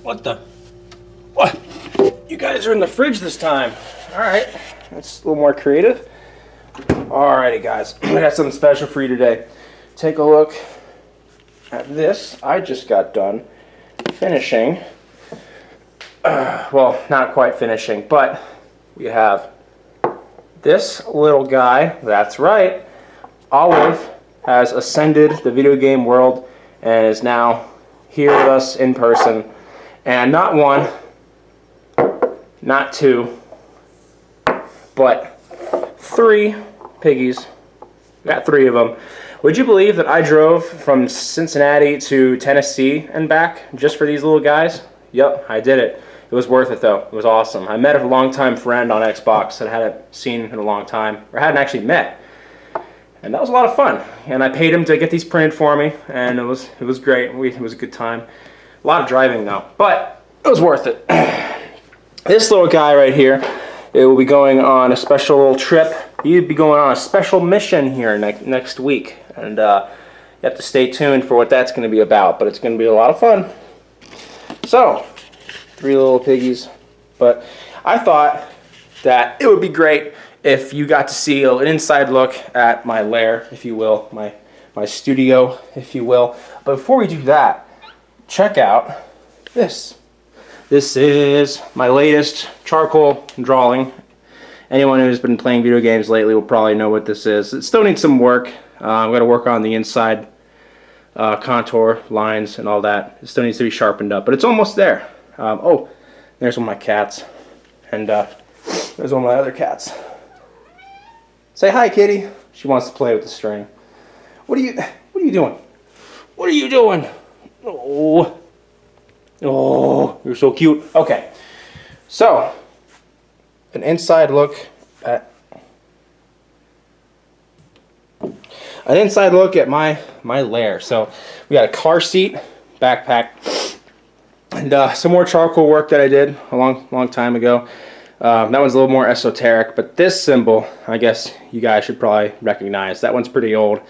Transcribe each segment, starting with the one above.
What the? What? You guys are in the fridge this time. All right, that's a little more creative. Alrighty, guys, I got something special for you today. Take a look at this. I just got done finishing. Well, not quite finishing, but we have this little guy. That's right. Olive has ascended the video game world and is now here with us in person. And not one, not two, but 3 piggies. We got 3 of them. Would you believe that I drove from Cincinnati to Tennessee and back just for these little guys? Yep, I did it. It was worth it though. It was awesome. I met a longtime friend on Xbox that I hadn't seen in a long time, or hadn't actually met. And that was a lot of fun. And I paid him to get these printed for me, and it was great. It was a good time. A lot of driving though, but it was worth it. This little guy right here, it will be going on a special little trip. He'll be going on a special mission here next week, and you have to stay tuned for what that's going to be about. But it's going to be a lot of fun. So, 3 little piggies. But I thought that it would be great if you got to see an inside look at my lair, if you will, my studio, if you will. But before we do that, check out this. This is my latest charcoal drawing. Anyone who's been playing video games lately will probably know what this is. It still needs some work. I'm going to work on the inside contour lines and all that. It still needs to be sharpened up, but it's almost there. Oh, there's one of my cats, and there's one of my other cats. Say hi, kitty. She wants to play with the string. What are you doing? What are you doing? Oh, oh, you're so cute. Okay, so an inside look at my lair. So we got a car seat, backpack, and some more charcoal work that I did a long time ago. That one's a little more esoteric, but this symbol, I guess you guys should probably recognize. That one's pretty old.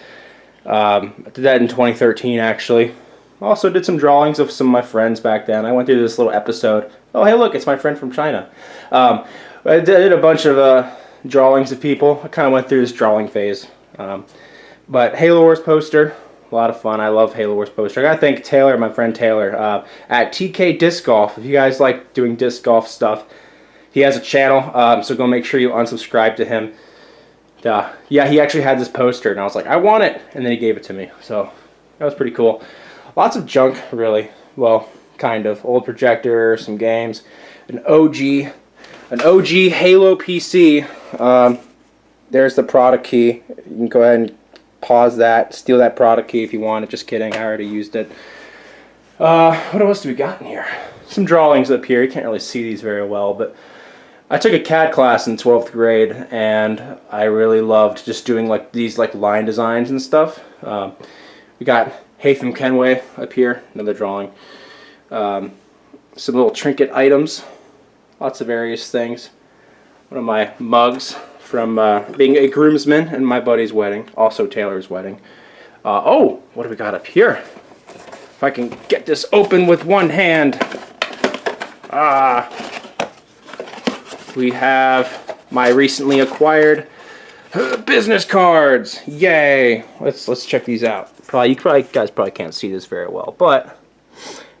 I did that in 2013, actually. Also did some drawings of some of my friends back then. I went through this little episode. Oh, hey, look, it's my friend from China. I did a bunch of drawings of people. I kind of went through this drawing phase. But Halo Wars poster, a lot of fun. I love Halo Wars poster. I gotta thank Taylor, my friend Taylor, at TK Disc Golf. If you guys like doing disc golf stuff, he has a channel, so go make sure you unsubscribe to him. Yeah, he actually had this poster, and I was like, I want it, and then he gave it to me. So that was pretty cool. Lots of junk, really. Well, kind of. Old projector, some games, an OG Halo PC. There's the product key. You can go ahead and pause that, steal that product key if you want it. Just kidding, I already used it. What else do we got in here? Some drawings up here. You can't really see these very well, but I took a CAD class in 12th grade, and I really loved just doing these line designs and stuff. We got Haytham Kenway up here, another drawing. Some little trinket items, lots of various things. One of my mugs from being a groomsman in my buddy's wedding, also Taylor's wedding. Oh, what do we got up here? If I can get this open with one hand. We have my recently acquired business cards. Yay! Let's check these out. You guys probably can't see this very well, but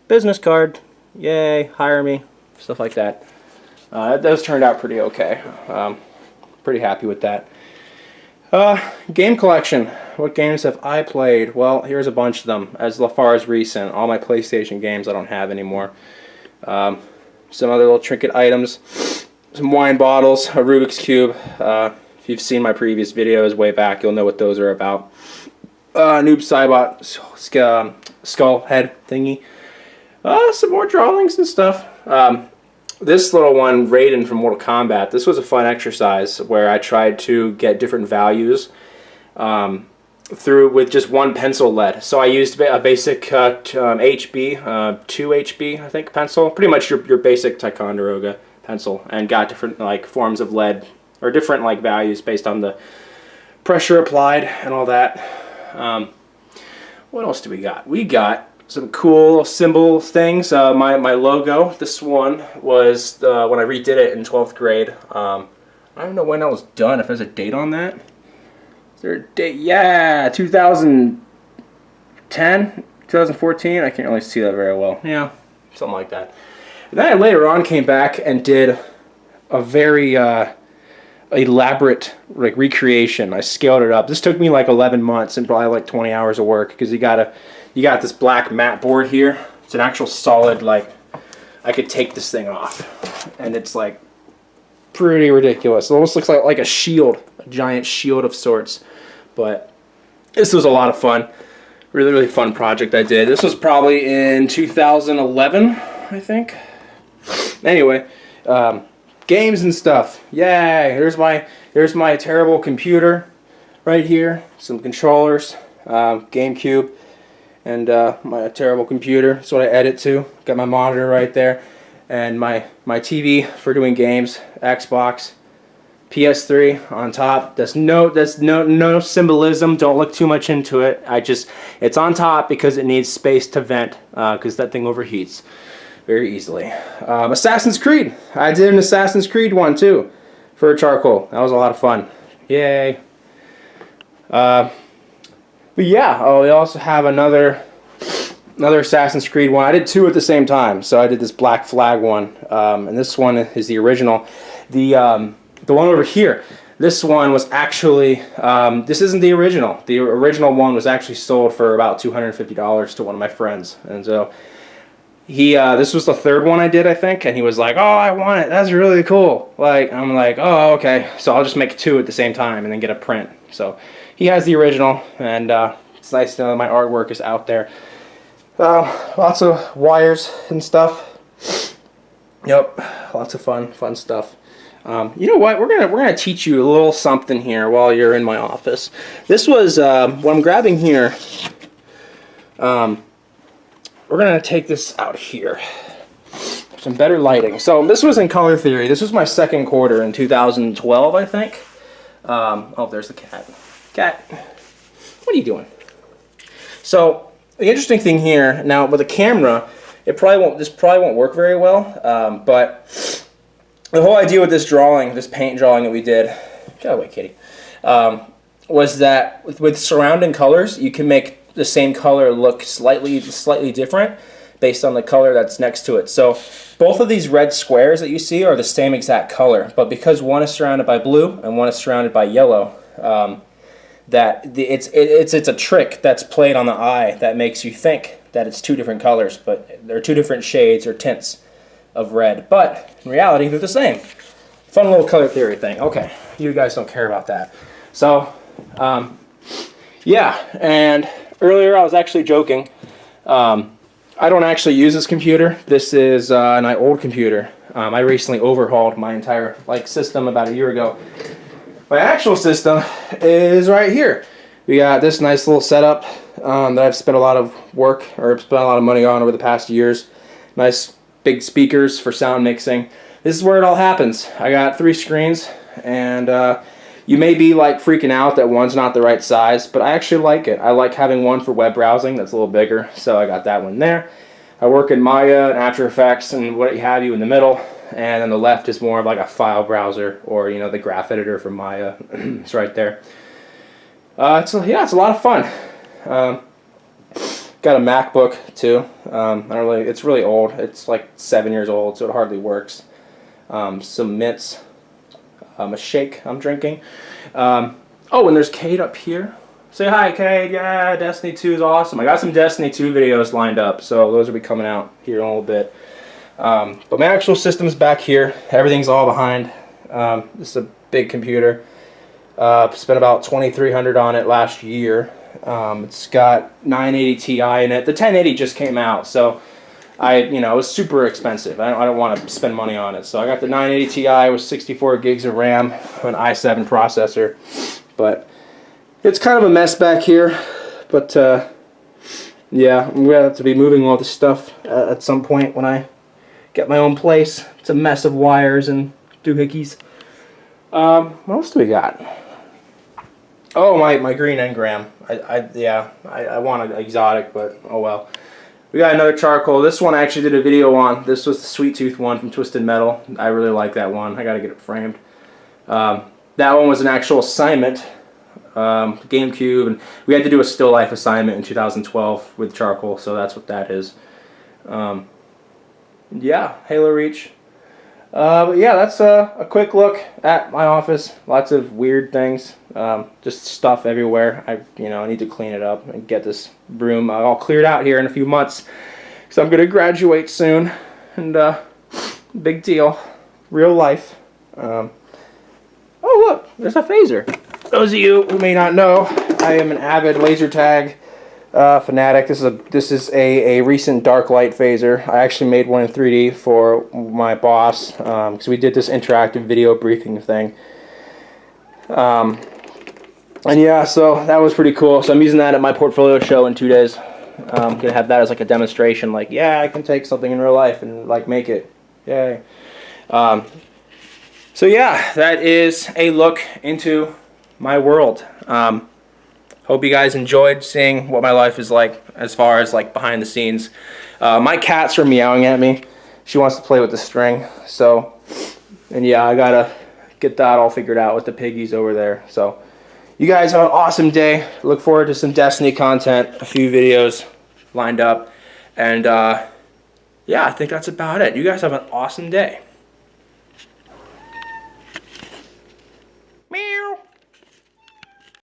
business card. Yay! Hire me. Stuff like that. Those turned out pretty okay. Pretty happy with that. Game collection. What games have I played? Well, here's a bunch of them. As far as recent, all my PlayStation games I don't have anymore. Some other little trinket items. Some wine bottles, a Rubik's Cube. If you've seen my previous videos way back, you'll know what those are about. Noob Saibot skull head thingy. Some more drawings and stuff. This little one, Raiden from Mortal Kombat, this was a fun exercise where I tried to get different values through with just one pencil lead. So I used a basic HB, 2 HB, I think, pencil. Pretty much your basic Ticonderoga pencil, and got different forms of lead, or different values based on the pressure applied and all that. What else do we got? We got some cool symbol things. My logo, this one was when I redid it in 12th grade. I don't know when that was done, if there's a date on that. Is there a date? Yeah, 2010, 2014. I can't really see that very well. Yeah, something like that. And then I later on came back and did a very elaborate like recreation. I scaled it up. This took me like 11 months and probably like 20 hours of work, because you got this black mat board here. It's an actual solid, like, I could take this thing off, and it's like pretty ridiculous. It almost looks like a shield, a giant shield of sorts. But this was a lot of fun. Really, really fun project I did. This was probably in 2011, I think. Anyway, games and stuff. Yay! Here's my terrible computer right here. Some controllers, GameCube, and my terrible computer. That's what I edit to. Got my monitor right there, and my TV for doing games. Xbox, PS3 on top. That's no symbolism. Don't look too much into it. It's on top because it needs space to vent, because that thing overheats very easily. Assassin's Creed. I did an Assassin's Creed one too for charcoal. That was a lot of fun. Yay. But yeah, we also have another Assassin's Creed one. I did two at the same time. So I did this Black Flag one, and this one is the original. The one over here, this one was actually, this isn't the original. The original one was actually sold for about $250 to one of my friends, and so this was the third one I did, I think, and he was like, "Oh, I want it. That's really cool." Like, I'm like, "Oh, okay." So I'll just make two at the same time and then get a print. So he has the original, and it's nice to know that my artwork is out there. Lots of wires and stuff. Yep, lots of fun stuff. You know what? We're gonna teach you a little something here while you're in my office. This was what I'm grabbing here. We're gonna take this out here. Some better lighting. So this was in color theory. This was my second quarter in 2012, I think. Oh, there's the cat. Cat, what are you doing? So the interesting thing here now with a camera, this probably won't work very well. But the whole idea with this drawing, this paint drawing that we did, get away, kitty, was that with surrounding colors, you can make the same color look slightly different based on the color that's next to it. So both of these red squares that you see are the same exact color, but because one is surrounded by blue and one is surrounded by yellow, it's a trick that's played on the eye that makes you think that it's two different colors, but they're two different shades or tints of red. But in reality, they're the same. Fun little color theory thing. Okay, you guys don't care about that. So, yeah, and earlier I was actually joking. I don't actually use this computer. This is an old computer. I recently overhauled my entire system about a year ago. My actual system is right here. We got this nice little setup that I've spent a lot of work or spent a lot of money on over the past years. Nice big speakers for sound mixing. This is where it all happens. I got 3 screens, and you may be freaking out that one's not the right size, but I actually like it. I like having one for web browsing that's a little bigger, so I got that one there. I work in Maya and After Effects and what have you in the middle, and then the left is more of a file browser, or the graph editor for Maya. It's right there. It's a lot of fun. Got a MacBook too. It's really old. It's 7 years old, so it hardly works. Some mints. A shake I'm drinking. Oh, and there's Cade up here. Say hi, Cade. Yeah, Destiny 2 is awesome. I got some Destiny 2 videos lined up, so those will be coming out here in a little bit. But my actual system's back here. Everything's all behind. This is a big computer. Spent about $2,300 on it last year. It's got 980 Ti in it. The 1080 just came out, so it was super expensive. I don't want to spend money on it. So I got the 980 Ti with 64 gigs of RAM, an i7 processor. But it's kind of a mess back here. But yeah, I'm going to have to be moving all this stuff at some point when I get my own place. It's a mess of wires and doohickeys. What else do we got? Oh, my green engram. I want an exotic, but oh well. We got another charcoal. This one I actually did a video on. This was the Sweet Tooth one from Twisted Metal. I really like that one. I gotta get it framed. That one was an actual assignment, GameCube, and we had to do a still life assignment in 2012 with charcoal, so that's what that is. Yeah, Halo Reach. But yeah, that's a quick look at my office. Lots of weird things, just stuff everywhere. I need to clean it up and get this room all cleared out here in a few months, because I'm gonna graduate soon, and big deal, real life. Oh look, there's a phaser. Those of you who may not know, I am an avid laser tag fanatic. This is a recent dark light phaser. I actually made one in 3D for my boss, because we did this interactive video briefing thing. And yeah, so that was pretty cool. So I'm using that at my portfolio show in 2 days. I'm gonna have that as like a demonstration, like, yeah, I can take something in real life and like make it. Yay. So yeah, that is a look into my world. Hope you guys enjoyed seeing what my life is like as far as like behind the scenes. My cats are meowing at me. She wants to play with the string. So, and yeah, I gotta get that all figured out with the piggies over there. So, you guys have an awesome day. Look forward to some Destiny content, a few videos lined up. And yeah, I think that's about it. You guys have an awesome day.